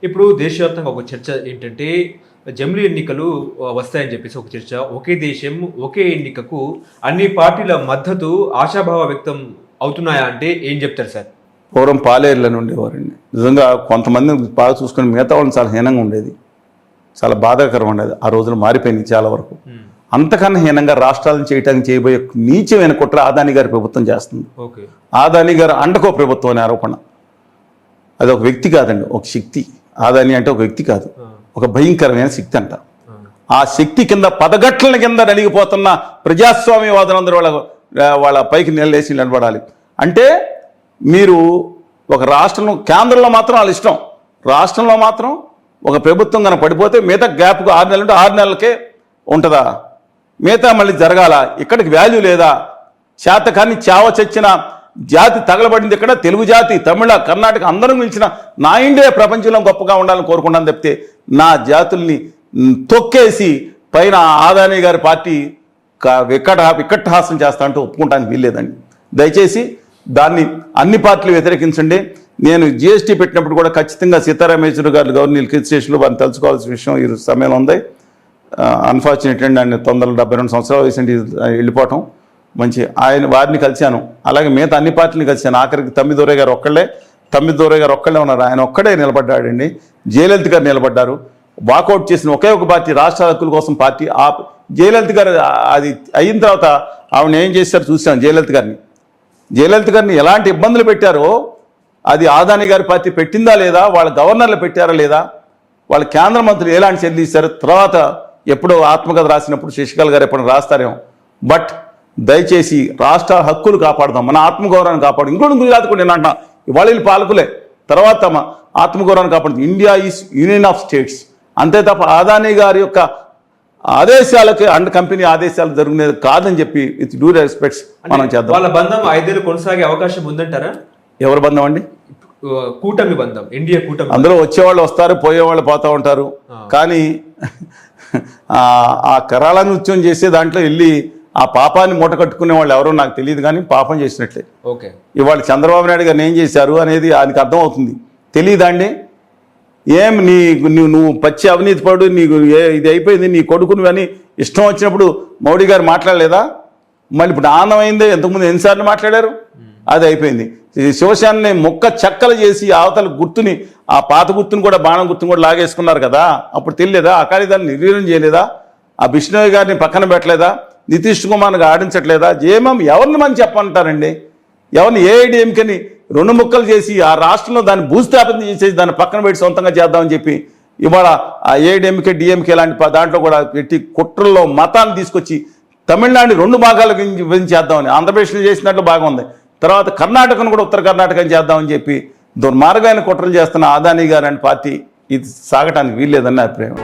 ఇప్పుడు దేశవ్యాప్తంగా ఒక చర్చ ఏంటంటే జమిలీ ఎన్నికలు వస్తాయని చెప్పేసి ఒక చర్చ. ఒకే దేశం ఒకే ఎన్నికకు అన్ని పార్టీల మద్దతు ఆశాభావ వ్యక్తం అవుతున్నాయా అంటే ఏం చెప్తారు సార్? పూర్వం పాలేరులను ఉండేవారండి. నిజంగా కొంతమంది బాగా చూసుకుని మిగతా వాళ్ళని చాలా హీనంగా ఉండేది, చాలా బాధాకరం ఉండేది. ఆ రోజులు మారిపోయింది చాలా వరకు. అంతకన్నా హీనంగా రాష్ట్రాలను చేయడానికి చేయబోయే నీచమైన కుట్ర అదానీ గారి ప్రభుత్వం చేస్తుంది. అదానీ గారు అండకో ప్రభుత్వం అనే ఆరోపణ. అది ఒక వ్యక్తి కాదండి, ఒక శక్తి. అదానీ అంటే ఒక వ్యక్తి కాదు, ఒక భయంకరమైన శక్తి అంట. ఆ శక్తి కింద పదగట్ల కింద నలిగిపోతున్న ప్రజాస్వామ్యవాదులందరూ వాళ్ళ పైకి నిలలేసి నిలబడాలి. అంటే మీరు ఒక రాష్ట్రంలో, కేంద్రంలో మాత్రం వాళ్ళ ఇష్టం, రాష్ట్రంలో మాత్రం ఒక ప్రభుత్వం కనుక పడిపోతే మిగతా గ్యాప్కు 6 నెలలు ఉంటే 6 నెలలకే ఉంటుందా? మిగతా మళ్ళీ జరగాల? ఇక్కడికి వాల్యూ లేదా? శాతకాన్ని చావ చచ్చిన జాతి తగలబడింది ఇక్కడ. తెలుగు జాతి, తమిళ, కర్ణాటక అందరం మించిన నా ఇండియా ప్రపంచంలో గొప్పగా ఉండాలని కోరుకున్నాను తప్పితే నా జాతుల్ని తొక్కేసి పైన అదానీ గారి పార్టీ వికటహాసం చేస్తా అంటూ ఒప్పుకుంటానికి వీల్లేదండి. దయచేసి దాన్ని అన్ని పార్టీలు వ్యతిరేకించండి. నేను జిఎస్టీ పెట్టినప్పుడు కూడా ఖచ్చితంగా సీతారాం యేచూరి గారు గవర్నర్ కిల్ స్టేషన్లో వారిని తెలుసుకోవాల్సిన విషయం ఈ సమయంలో ఉంది. అన్ఫార్చునేట్ అండి, ఆయన 72 సంవత్సరాల వయసు వెళ్ళిపోవటం మంచి. వారిని కలిశాను, అలాగే మిగతా అన్ని పార్టీని కలిశాను. ఆఖరికి తమ్మిదొరై గారు ఒక్కళ్ళే ఉన్నారు. ఆయన ఒక్కడే నిలబడ్డాడండి. జయలలిత గారు నిలబడ్డారు. వాకౌట్ చేసిన ఒకే ఒక పార్టీ రాష్ట్ర హక్కుల కోసం పార్టీ. ఆ జయలలిత గారు అది అయిన తర్వాత ఆవిడ ఏం చేశారు చూశాను. జయలలిత గారిని ఎలాంటి ఇబ్బందులు పెట్టారో అది అదానీ గారి పార్టీ పెట్టిందా లేదా, వాళ్ళ గవర్నర్లు పెట్టారా లేదా, వాళ్ళ కేంద్ర మంత్రులు ఎలాంటి చర్యలు ఇస్తారు. తర్వాత ఎప్పుడో ఆత్మకథ రాసినప్పుడు శశికళ గారు ఎప్పుడు రాస్తారేమో. బట్ దయచేసి రాష్ట్ర హక్కులు కాపాడుదాం, మన ఆత్మగౌరవాన్ని కాపాడు. ఇంకోటి గుజరాత్ కూడా నేను అంటున్నా, ఇవాళ వీళ్ళు పాలకులే, తర్వాత తమ ఆత్మగౌరవాన్ని కాపాడుతుంది. India is union of states. అంతే తప్ప అదానీ గారి యొక్క ఆదేశాలకి అండ్ కంపెనీ ఆదేశాలు జరిగినది కాదని చెప్పి విత్ డ్యూ రెస్పెక్ట్స్ మనం చేద్దాం. వాళ్ళ బంధం 5 ఏళ్ళు కొనసాగే అవకాశం ఉందంటారా? ఎవరి బంధం అండి? కూటమి బంధం, ఇండియా కూటమి. అందరూ వచ్చేవాళ్ళు వస్తారు, పోయేవాళ్ళు పోతూ ఉంటారు. కానీ ఆ కరాళ నృత్యం చేసే దాంట్లో వెళ్ళి ఆ పాపాన్ని మూట కట్టుకునే వాళ్ళు ఎవరో నాకు తెలియదు, కానీ పాపం చేసినట్లే. ఇవాళ చంద్రబాబు నాయుడు గారు ఏం చేశారు అనేది ఆయనకి అర్థమవుతుంది. తెలియదా అండి? ఏం నువ్వు పచ్చి అవినీతి పడు, నీకు ఇది అయిపోయింది, నీ కొడుకుని అని ఇష్టం వచ్చినప్పుడు మోడీ గారు మాట్లాడలేదా? మళ్ళీ ఇప్పుడు ఆనందమైందే. ఎంతకుముందు ఎన్నిసార్లు మాట్లాడారు? అది అయిపోయింది. శివసేనని మొక్క చెక్కలు చేసి అవతల గుర్తుని, ఆ పాత గుర్తుని కూడా, బాణం గుర్తుని కూడా లాగేసుకున్నారు కదా. అప్పుడు తెలియదా? అకాలీదాన్ని నిర్వీర్యం చేయలేదా? ఆ బిష్ణోయ్ గారిని పక్కన పెట్టలేదా? నితీష్ కుమార్ని ఆడించట్లేదా? జేమం ఎవరిని మనం చెప్పంటారండి? ఎవరిని ఏఐడిఎంకేని 2 ముక్కలు చేసి ఆ రాష్ట్రంలో దాన్ని భూస్థాపితం చేసేసి దాన్ని పక్కన పెట్టి సొంతంగా చేద్దామని చెప్పి ఇవాళ ఆ ఏఐడిఎంకే, డిఎంకే లాంటి దాంట్లో కూడా పెట్టి కుట్రల్లో మతాన్ని తీసుకొచ్చి తమిళనాడు 2 భాగాలకు చేద్దామని ఆంధ్రప్రదేశ్లో చేసినట్లు బాగా ఉంది. తర్వాత కర్ణాటకను కూడా ఉత్తర కర్ణాటకని చేద్దామని చెప్పి దుర్మార్గమైన కుట్రలు చేస్తున్న అదానీ గారు అనే పార్టీ ఇది సాగటానికి వీల్లేదన్న అభిప్రాయం.